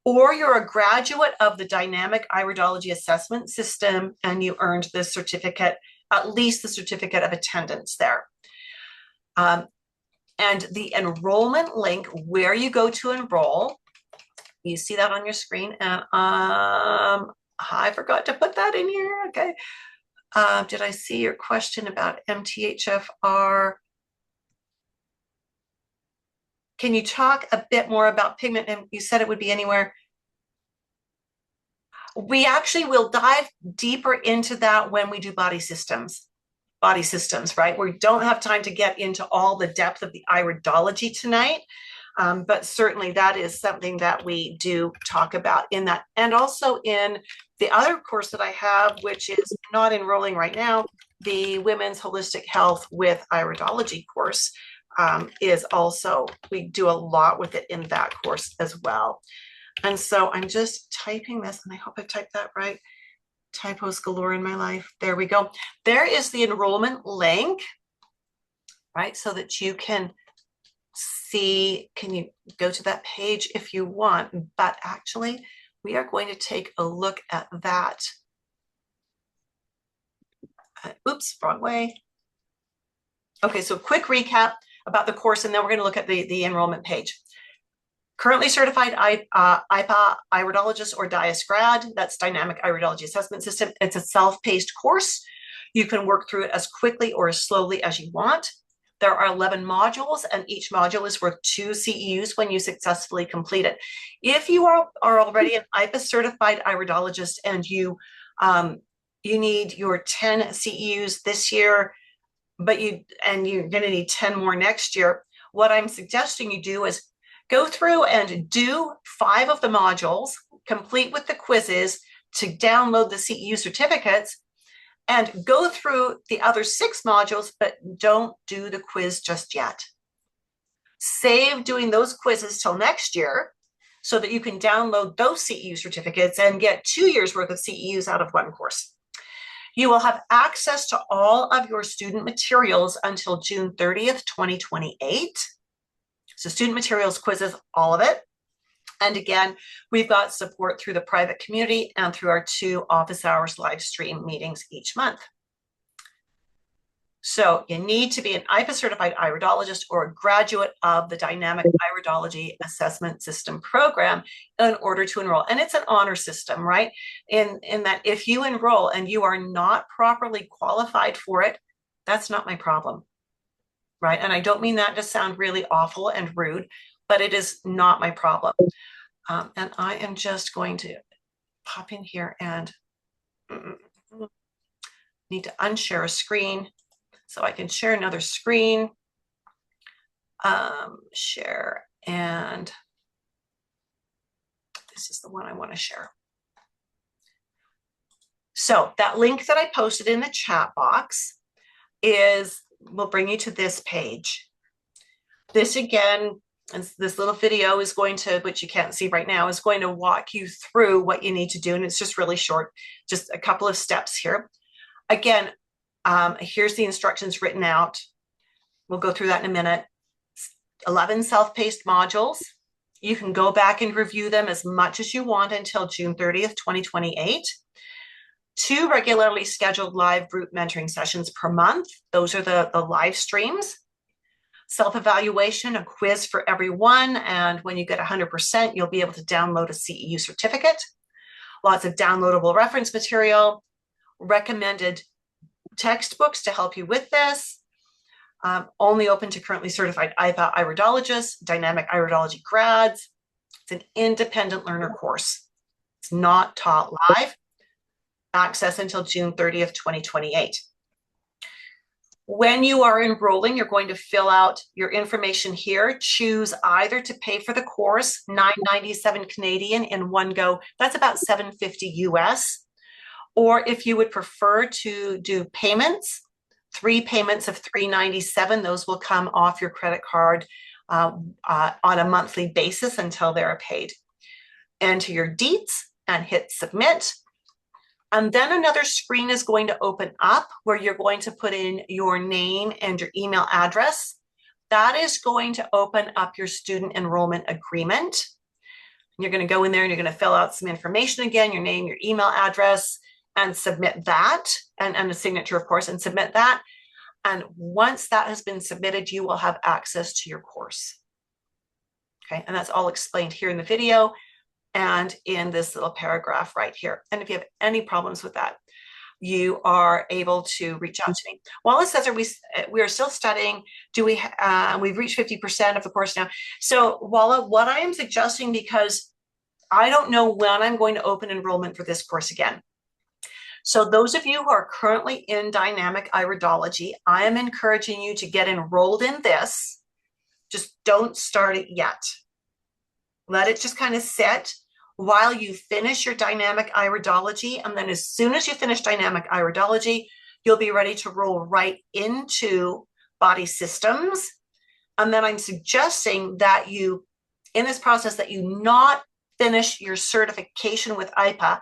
or you're a graduate of the dynamic iridology assessment system and you earned the certificate, at least the certificate of attendance there. And the enrollment link where you go to enroll, you see that on your screen. And I forgot to put that in here. Okay. Did I see your question about MTHFR? Can you talk a bit more about pigment? And you said it would be anywhere. We actually will dive deeper into that when we do body systems, right? We don't have time to get into all the depth of the iridology tonight. But certainly that is something that we do talk about in that. And also in the other course that I have, which is not enrolling right now, the Women's Holistic Health with Iridology course is also, we do a lot with it in that course as well. And so I'm just typing this, and I hope I typed that right. Typos galore in my life. There we go. There is the enrollment link, right? So that you can see, can you go to that page if you want, but actually we are going to take a look at that. Oops, wrong way. Okay, so quick recap about the course, and then we're going to look at the enrollment page. Currently certified IIPA iridologist or DIAS grad, that's Dynamic Iridology Assessment System. It's a self-paced course. You can work through it as quickly or as slowly as you want. There are 11 modules, and each module is worth 2 CEUs when you successfully complete it. If you are already an IIPA certified iridologist and you need your 10 CEUs this year, but you're going to need 10 more next year, what I'm suggesting you do is go through and do 5 of the modules, complete with the quizzes to download the CEU certificates, and go through the other 6 modules, but don't do the quiz just yet. Save doing those quizzes till next year so that you can download those CEU certificates and get 2 years worth of CEUs out of one course. You will have access to all of your student materials until June 30th, 2028. So student materials, quizzes, all of it. And again, we've got support through the private community and through our 2 office hours live stream meetings each month. So you need to be an IIPA certified iridologist or a graduate of the Dynamic Iridology Assessment System program in order to enroll. And it's an honor system, right? In that if you enroll and you are not properly qualified for it, that's not my problem, right? And I don't mean that to sound really awful and rude, but it is not my problem. And I am just going to pop in here and need to unshare a screen so I can share another screen. Share, and this is the one I want to share. So that link that I posted in the chat box will bring you to this page. This again, and this little video is going to, which you can't see right now, is going to walk you through what you need to do. And it's just really short, just a couple of steps here. Again, here's the instructions written out. We'll go through that in a minute. 11 self-paced modules. You can go back and review them as much as you want until June 30th, 2028. 2 regularly scheduled live group mentoring sessions per month. Those are the live streams. Self-evaluation, a quiz for everyone. And when you get 100%, you'll be able to download a CEU certificate. Lots of downloadable reference material, recommended textbooks to help you with this. Only open to currently certified IIPA iridologists, dynamic iridology grads. It's an independent learner course. It's not taught live. Access until June 30th, 2028. When you are enrolling, you're going to fill out your information here. Choose either to pay for the course, $9.97 Canadian in one go. That's about $7.50 US. Or if you would prefer to do payments, 3 payments of $3.97, those will come off your credit card on a monthly basis until they're paid. Enter your deets and hit submit. And then another screen is going to open up where you're going to put in your name and your email address. That is going to open up your student enrollment agreement. You're going to go in there and you're going to fill out some information again, your name, your email address, and submit that, and a signature, of course, and submit that. And once that has been submitted, you will have access to your course. Okay, and that's all explained here in the video and in this little paragraph right here. And if you have any problems with that, you are able to reach out to me. Wallace says, we are still studying. We've reached 50% of the course now. So Walla, what I am suggesting, because I don't know when I'm going to open enrollment for this course again. So those of you who are currently in dynamic iridology, I am encouraging you to get enrolled in this. Just don't start it yet. Let it just kind of sit while you finish your dynamic iridology. And then as soon as you finish dynamic iridology, you'll be ready to roll right into body systems. And then I'm suggesting that you, in this process, that you not finish your certification with IIPA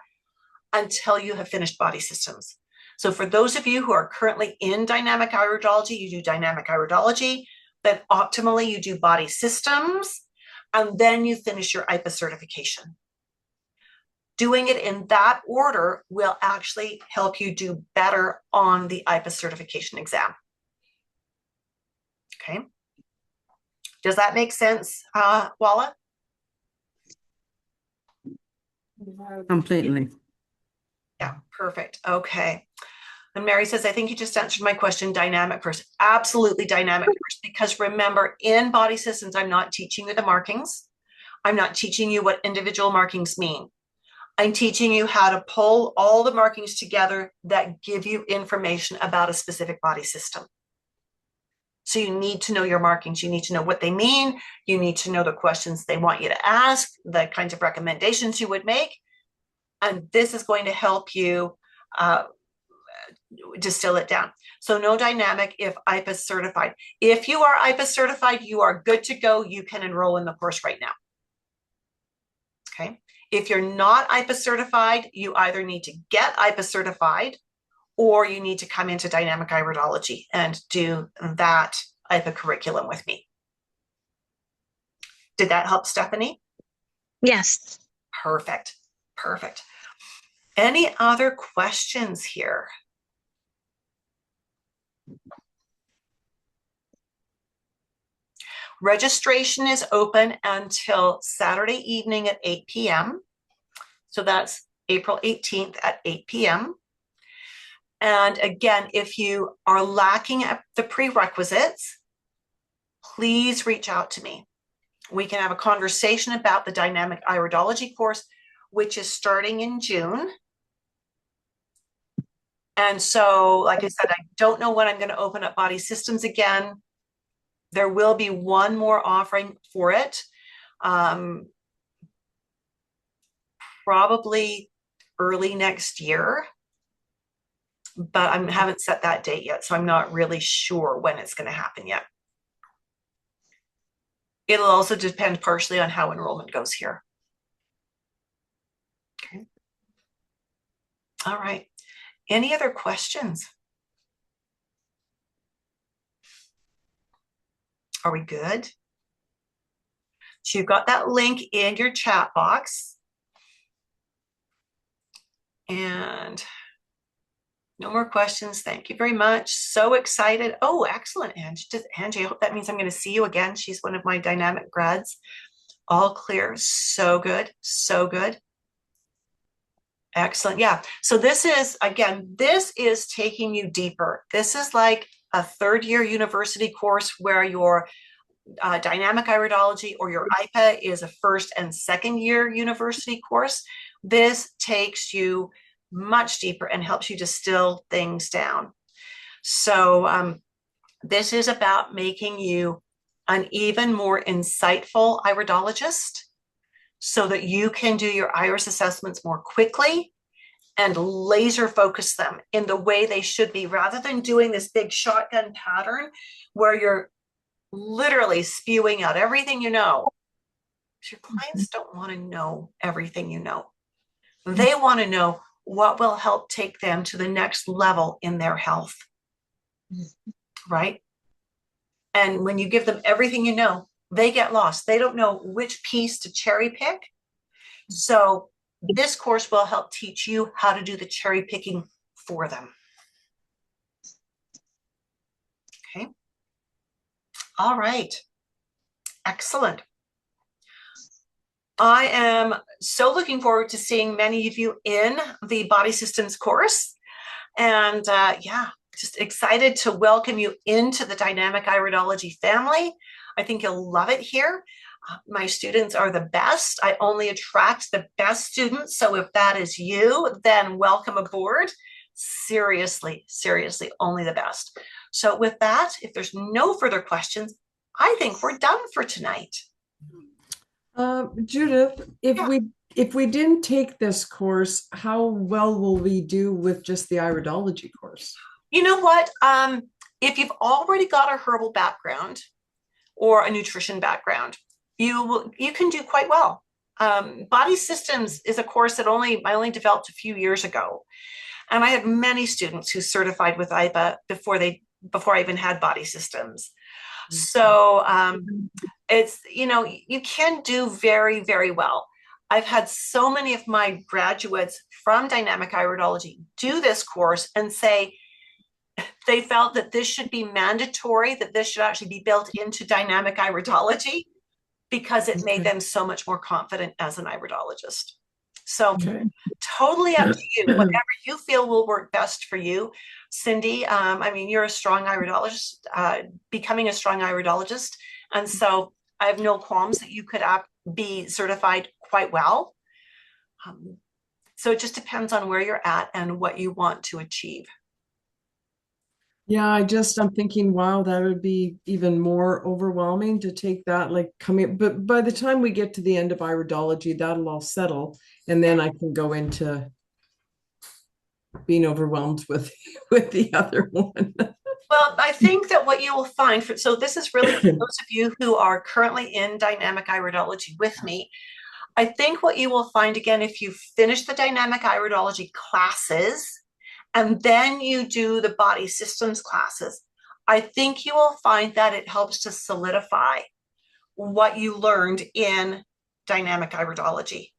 until you have finished body systems. So for those of you who are currently in dynamic iridology, you do dynamic iridology, then optimally you do body systems, and then you finish your IIPA certification. Doing it in that order will actually help you do better on the IIPA certification exam. Okay. Does that make sense, Walla? Completely. Yeah, perfect. Okay. And Mary says, I think you just answered my question, dynamic first. Absolutely dynamic first, because remember, in body systems, I'm not teaching you the markings. I'm not teaching you what individual markings mean. I'm teaching you how to pull all the markings together that give you information about a specific body system. So you need to know your markings. You need to know what they mean. You need to know the questions they want you to ask, the kinds of recommendations you would make. And this is going to help you distill it down. So no dynamic if IIPA certified. If you are IIPA certified, you are good to go. You can enroll in the course right now. Okay. If you're not IIPA certified, you either need to get IIPA certified or you need to come into dynamic iridology and do that IIPA curriculum with me. Did that help, Stephanie? Yes. Perfect. Perfect. Any other questions here? Registration is open until Saturday evening at 8 p.m. So that's April 18th at 8 p.m. And again, if you are lacking at the prerequisites, please reach out to me. We can have a conversation about the dynamic iridology course, which is starting in June. And so, like I said, I don't know when I'm going to open up body systems again. There will be one more offering for it. Probably early next year, but I haven't set that date yet, so I'm not really sure when it's going to happen yet. It'll also depend partially on how enrollment goes here. Okay. All right. Any other questions? Are we good? So you've got that link in your chat box. And no more questions. Thank you very much. So excited. Oh, excellent, Angie. Angie, I hope that means I'm going to see you again. She's one of my dynamic grads. All clear. So good. So good. Excellent. Yeah. So this is, again, this is taking you deeper. This is like a third-year university course where your dynamic iridology or your IIPA is a first and second-year university course. This takes you much deeper and helps you distill things down. So this is about making you an even more insightful iridologist so that you can do your iris assessments more quickly and laser focus them in the way they should be, rather than doing this big shotgun pattern where you're literally spewing out everything you know. Your clients don't want to know everything you know. They want to know what will help take them to the next level in their health, right? And when you give them everything you know, they get lost. They don't know which piece to cherry pick. So this course will help teach you how to do the cherry picking for them. Okay. All right. Excellent. I am so looking forward to seeing many of you in the Body Systems course. And yeah, just excited to welcome you into the Dynamic Iridology family. I think you'll love it here. My students are the best. I only attract the best students. So if that is you, then welcome aboard. Seriously, seriously, only the best. So with that, if there's no further questions, I think we're done for tonight. Judith, if we didn't take this course, how well will we do with just the iridology course? You know what? If you've already got a herbal background or a nutrition background, you can do quite well. Body Systems is a course that I only developed a few years ago, and I had many students who certified with IIPA before I even had Body Systems. So it's, you can do very, very well. I've had so many of my graduates from Dynamic Iridology do this course and say they felt that this should be mandatory, that this should actually be built into Dynamic Iridology, because it made them so much more confident as an iridologist. So totally up to you, whatever you feel will work best for you. Cindy, I mean, you're a strong iridologist, becoming a strong iridologist. And so I have no qualms that you could be certified quite well. So it just depends on where you're at and what you want to achieve. Yeah, I'm thinking, wow, that would be even more overwhelming to take that, but by the time we get to the end of iridology, that'll all settle. And then I can go into being overwhelmed with the other one. Well, I think that what you will find, so this is really for those of you who are currently in Dynamic Iridology with me. I think what you will find, again, if you finish the Dynamic Iridology classes, and then you do the Body Systems classes, I think you will find that it helps to solidify what you learned in dynamic iridology.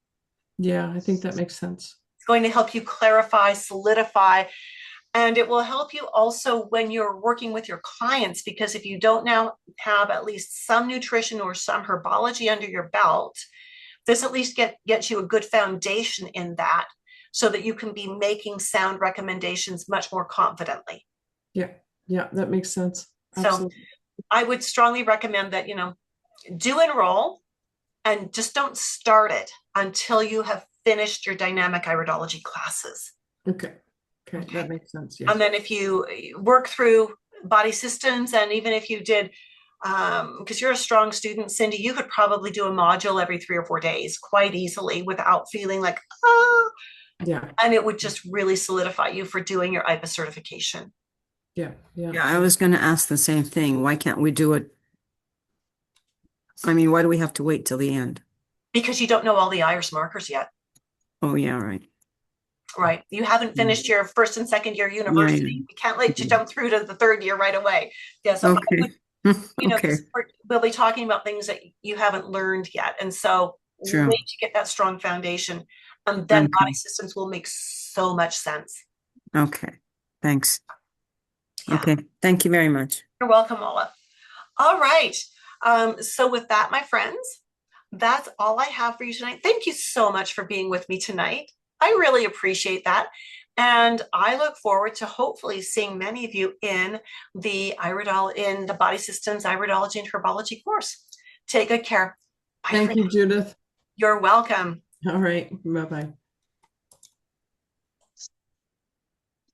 Yeah, I think that makes sense. It's going to help you clarify, solidify, and it will help you also when you're working with your clients, because if you don't now have at least some nutrition or some herbology under your belt, this at least gets you a good foundation in that so that you can be making sound recommendations much more confidently. Yeah, yeah, that makes sense. So Absolutely. I would strongly recommend that, do enroll and just don't start it until you have finished your dynamic iridology classes. Okay. Okay, that makes sense. Yeah. And then if you work through body systems, and even if you did, because you're a strong student, Cindy, you could probably do a module every 3 or 4 days quite easily without feeling like, oh, Yeah. and it would just really solidify you for doing your IIPA certification. Yeah. Yeah. Yeah, I was going to ask the same thing. Why can't we do it? I mean, why do we have to wait till the end? Because you don't know all the IRS markers yet. Oh, yeah, right. Right. You haven't finished your first and second year university. We can't let you jump through to the third year right away. Yeah. So Okay. Okay. we'll be talking about things that you haven't learned yet. And so True. wait to get that strong foundation. And then body systems will make so much sense. Okay. Thanks. Yeah. Okay. Thank you very much. You're welcome, Ola. All right. So with that, my friends, that's all I have for you tonight. Thank you so much for being with me tonight. I really appreciate that. And I look forward to hopefully seeing many of you in the Body Systems Iridology and Herbology course. Take good care. Bye. Thank you, Judith. You're welcome. All right. Bye-bye.